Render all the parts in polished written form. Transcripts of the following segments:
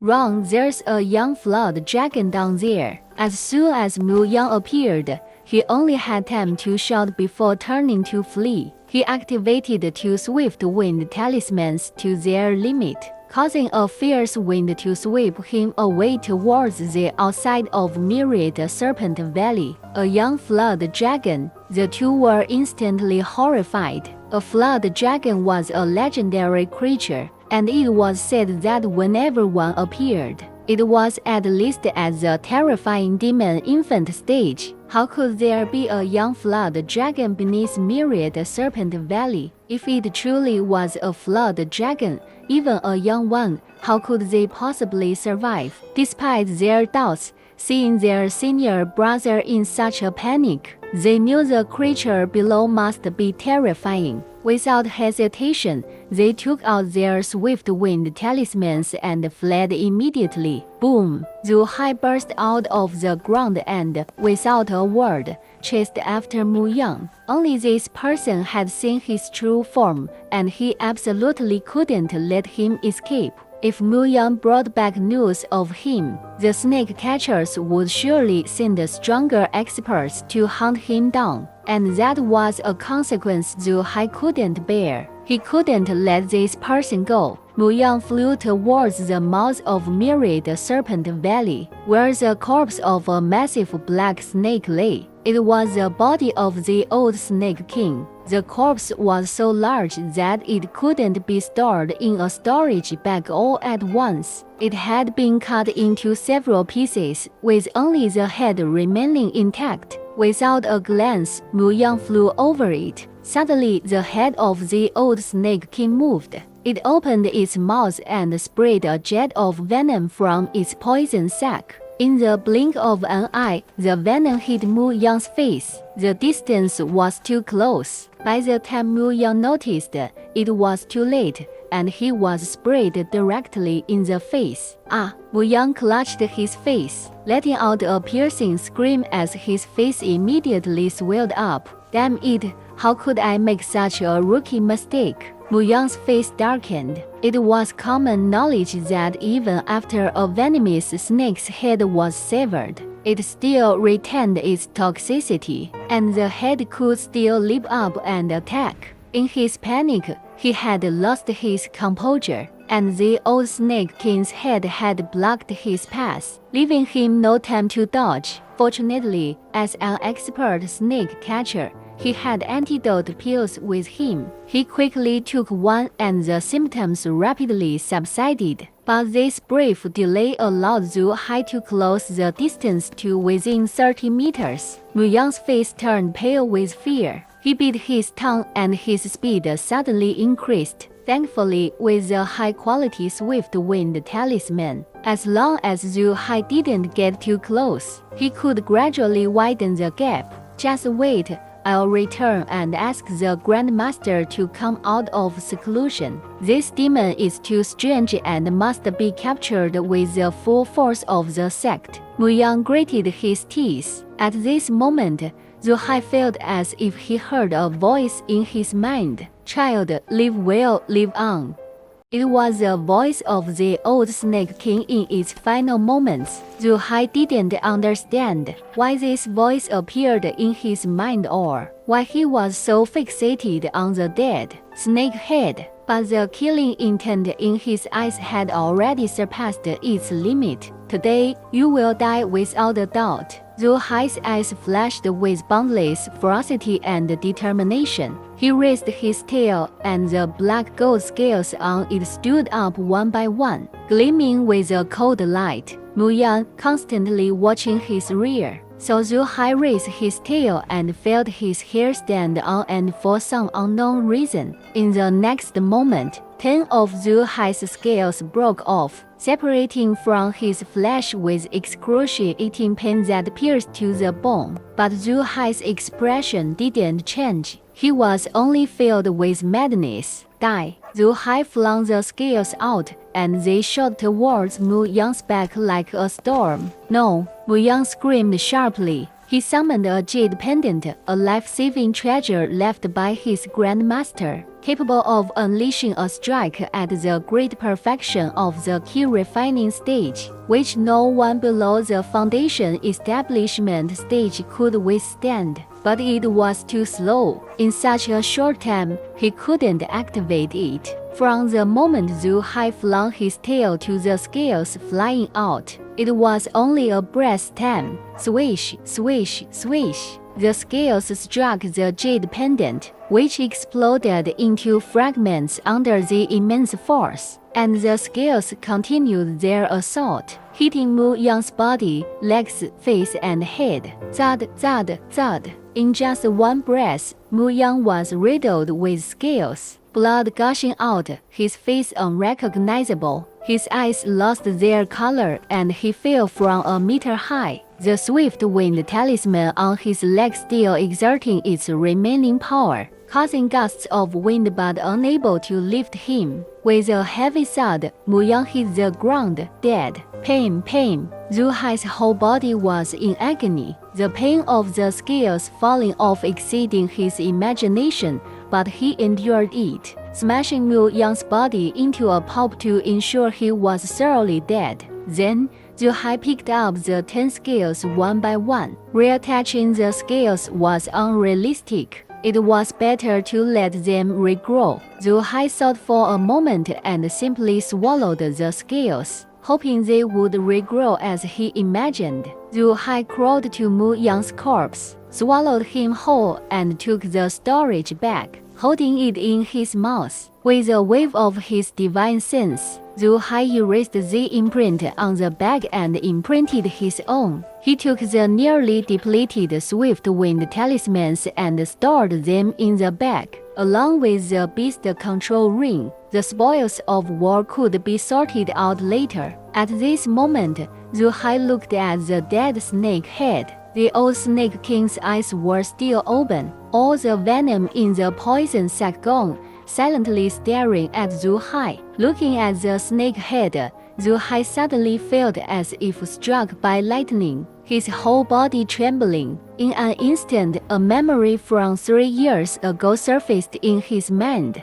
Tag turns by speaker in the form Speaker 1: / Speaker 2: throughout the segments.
Speaker 1: Wrong, there's a young flood dragon down there. As soon as Mu Yang appeared, he only had time to shout before turning to flee. He activated two Swift Wind Talismans to their limit, causing a fierce wind to sweep him away towards the outside of Myriad Serpent Valley. A young flood dragon. The two were instantly horrified. A flood dragon was a legendary creature, and it was said that whenever one appeared, it was at least at the terrifying demon infant stage. How could there be a young flood dragon beneath Myriad Serpent Valley? If it truly was a flood dragon, even a young one, how could they possibly survive? Despite their doubts, seeing their senior brother in such a panic, they knew the creature below must be terrifying. Without hesitation, they took out their Swift Wind Talismans and fled immediately. Boom! Zhu Hai burst out of the ground and, without a word, chased after Mu Yang. Only this person had seen his true form, and he absolutely couldn't let him escape. If Mu Yang brought back news of him, the snake catchers would surely send stronger experts to hunt him down, and that was a consequence Zhu Hai couldn't bear. He couldn't let this person go. Mu Yang flew towards the mouth of Myriad Serpent Valley, where the corpse of a massive black snake lay. It was the body of the old Snake King. The corpse was so large that it couldn't be stored in a storage bag all at once. It had been cut into several pieces, with only the head remaining intact. Without a glance, Mu Yang flew over it. Suddenly, the head of the old Snake King moved. It opened its mouth and sprayed a jet of venom from its poison sac. In the blink of an eye, the venom hit Mu Yang's face. The distance was too close. By the time Mu Yang noticed, it was too late, and he was sprayed directly in the face. Ah! Mu Yang clutched his face, letting out a piercing scream as his face immediately swelled up. Damn it! How could I make such a rookie mistake? Mu Yang's face darkened. It was common knowledge that even after a venomous snake's head was severed, it still retained its toxicity, and the head could still leap up and attack. In his panic, he had lost his composure, and the old Snake King's head had blocked his path, leaving him no time to dodge. Fortunately, as an expert snake catcher, he had antidote pills with him. He quickly took one and the symptoms rapidly subsided. But this brief delay allowed Zhu Hai to close the distance to within 30 meters. Mu Yang's face turned pale with fear. He bit his tongue and his speed suddenly increased. Thankfully, with the high-quality Swift Wind Talisman, as long as Zhu Hai didn't get too close, he could gradually widen the gap. Just wait. I'll return and ask the Grandmaster to come out of seclusion. This demon is too strange and must be captured with the full force of the sect. Mu Yang gritted his teeth. At this moment, Zhu Hai felt as if he heard a voice in his mind. Child, live well, live on. It was the voice of the old Snake King in its final moments. Zhu Hai didn't understand why this voice appeared in his mind or why he was so fixated on the dead snake head. But the killing intent in his eyes had already surpassed its limit. Today, you will die without a doubt. Zhu Hai's eyes flashed with boundless ferocity and determination. He raised his tail, and the black gold scales on it stood up one by one, gleaming with a cold light. Mu Yang, constantly watching his rear, saw Zhu Hai raise his tail and felt his hair stand on end for some unknown reason. In the next moment, 10 of Zhu Hai's scales broke off, separating from his flesh with excruciating pain that pierced to the bone. But Zhu Hai's expression didn't change. He was only filled with madness. Die! Zhu Hai flung the scales out, and they shot towards Mu Yang's back like a storm. No! Mu Yang screamed sharply. He summoned a jade pendant, a life-saving treasure left by his grandmaster, capable of unleashing a strike at the great perfection of the key refining stage, which no one below the foundation establishment stage could withstand. But it was too slow. In such a short time, he couldn't activate it. From the moment Zhu Hai flung his tail to the scales flying out, it was only a breath's time. Swish, swish, swish. The scales struck the jade pendant, which exploded into fragments under the immense force, and the scales continued their assault, hitting Mu Yang's body, legs, face, and head. Thud, thud, thud. In just one breath, Mu Yang was riddled with scales, blood gushing out, his face unrecognizable. His eyes lost their color, and he fell from a meter high, the Swift Wind Talisman on his leg still exerting its remaining power, causing gusts of wind but unable to lift him. With a heavy thud, Mu Yang hit the ground, dead. Pain, pain. Zhu Hai's whole body was in agony, the pain of the scales falling off exceeding his imagination, but he endured it, smashing Mu Yang's body into a pulp to ensure he was thoroughly dead. Then, Zhu Hai picked up the 10 scales one by one. Reattaching the scales was unrealistic. It was better to let them regrow. Zhu Hai thought for a moment and simply swallowed the scales, hoping they would regrow as he imagined. Zhu Hai crawled to Mu Yang's corpse, swallowed him whole, and took the storage bag, holding it in his mouth. With a wave of his divine sense, Zhu Hai erased the imprint on the bag and imprinted his own. He took the nearly depleted Swift Wind Talismans and stored them in the bag, along with the beast control ring. The spoils of war could be sorted out later. At this moment, Zhu Hai looked at the dead snake head. The old Snake King's eyes were still open, all the venom in the poison sac gone, silently staring at Zhu Hai. Looking at the snake head, Zhu Hai suddenly felt as if struck by lightning, his whole body trembling. In an instant, a memory from 3 years ago surfaced in his mind.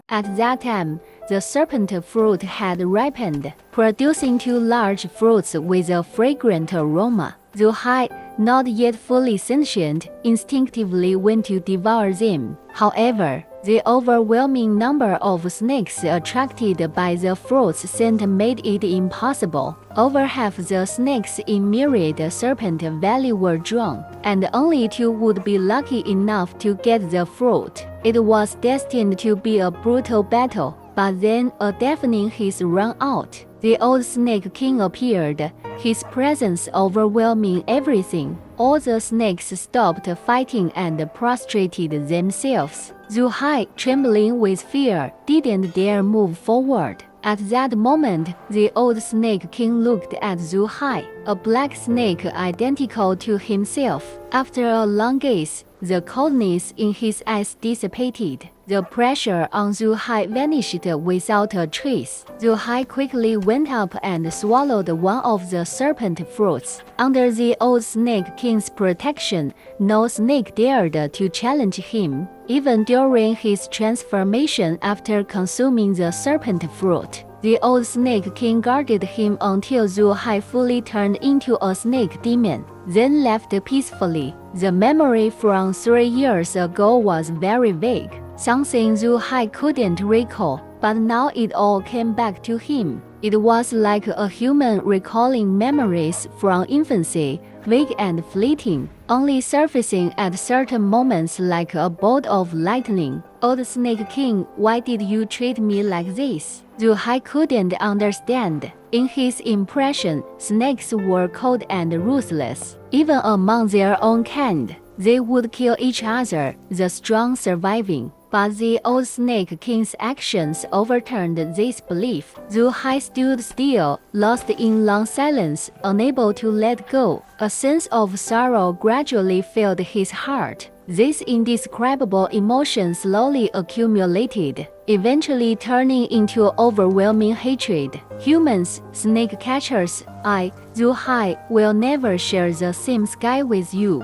Speaker 1: At that time, the serpent fruit had ripened, producing 2 large fruits with a fragrant aroma. Zhu Hai, not yet fully sentient, instinctively went to devour them. However, the overwhelming number of snakes attracted by the fruit's scent made it impossible. Over half the snakes in Myriad Serpent Valley were drawn, and only 2 would be lucky enough to get the fruit. It was destined to be a brutal battle, but then a deafening hiss rang out. The old Snake King appeared, his presence overwhelming everything. All the snakes stopped fighting and prostrated themselves. Zhu Hai, trembling with fear, didn't dare move forward. At that moment, the old Snake King looked at Zhu Hai, a black snake identical to himself. After a long gaze, the coldness in his eyes dissipated. The pressure on Zhu Hai vanished without a trace. Zhu Hai quickly went up and swallowed one of the serpent fruits. Under the old Snake King's protection, no snake dared to challenge him, even during his transformation after consuming the serpent fruit. The old Snake King guarded him until Zhu Hai fully turned into a snake demon, then left peacefully. The memory from 3 years ago was very vague, something Zhu Hai couldn't recall, but now it all came back to him. It was like a human recalling memories from infancy, vague and fleeting, only surfacing at certain moments like a bolt of lightning. Old Snake King, why did you treat me like this? Zhu Hai couldn't understand. In his impression, snakes were cold and ruthless. Even among their own kind, they would kill each other, the strong surviving. But the old Snake King's actions overturned this belief. Zhu Hai stood still, lost in long silence, unable to let go. A sense of sorrow gradually filled his heart. This indescribable emotion slowly accumulated, eventually turning into overwhelming hatred. Humans, snake catchers, I, Zhu Hai, will never share the same sky with you.